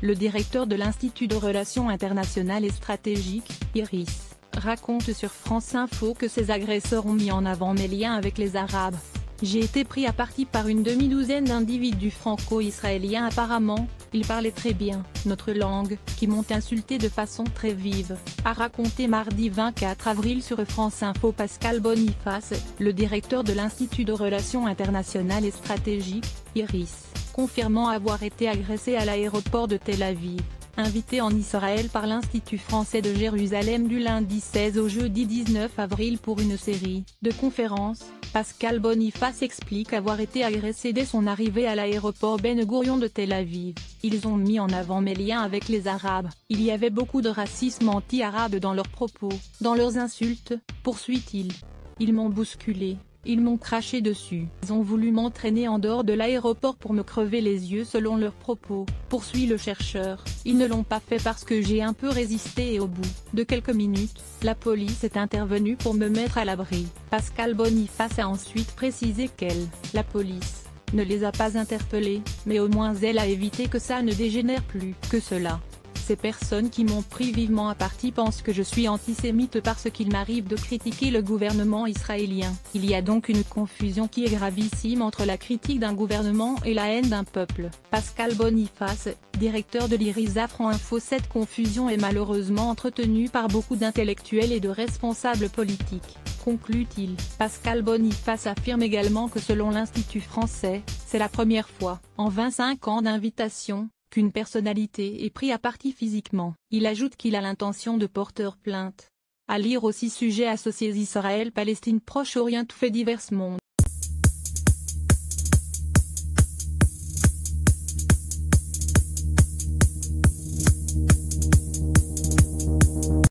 le directeur de l'Institut de Relations internationales et stratégiques, IRIS, raconte sur France Info que ces agresseurs ont mis en avant mes liens avec les Arabes. J'ai été pris à partie par une demi-douzaine d'individus franco-israéliens apparemment, ils parlaient très bien notre langue, qui m'ont insulté de façon très vive, a raconté mardi 24 avril sur France Info Pascal Boniface, le directeur de l'Institut de Relations internationales et stratégiques, IRIS, confirmant avoir été agressé à l'aéroport de Tel Aviv. Invité en Israël par l'Institut français de Jérusalem du lundi 16 au jeudi 19 avril pour une série de conférences, Pascal Boniface explique avoir été agressé dès son arrivée à l'aéroport Ben Gourion de Tel Aviv. Ils ont mis en avant mes liens avec les Arabes, il y avait beaucoup de racisme anti-arabe dans leurs propos, dans leurs insultes, poursuit-il. Ils m'ont bousculé. Ils m'ont craché dessus. Ils ont voulu m'entraîner en dehors de l'aéroport pour me crever les yeux selon leurs propos, poursuit le chercheur. Ils ne l'ont pas fait parce que j'ai un peu résisté et au bout de quelques minutes, la police est intervenue pour me mettre à l'abri. Pascal Boniface a ensuite précisé qu'elle, la police, ne les a pas interpellés, mais au moins elle a évité que ça ne dégénère plus que cela. Ces personnes qui m'ont pris vivement à partie pensent que je suis antisémite parce qu'il m'arrive de critiquer le gouvernement israélien. Il y a donc une confusion qui est gravissime entre la critique d'un gouvernement et la haine d'un peuple. Pascal Boniface, directeur de l'IRIS Afro Info. Cette confusion est malheureusement entretenue par beaucoup d'intellectuels et de responsables politiques, conclut-il. Pascal Boniface affirme également que selon l'Institut français, c'est la première fois, en 25 ans d'invitation, qu'une personnalité est prise à partie physiquement. Il ajoute qu'il a l'intention de porter plainte. À lire aussi sujet associés Israël-Palestine Proche-Orient Faits divers monde.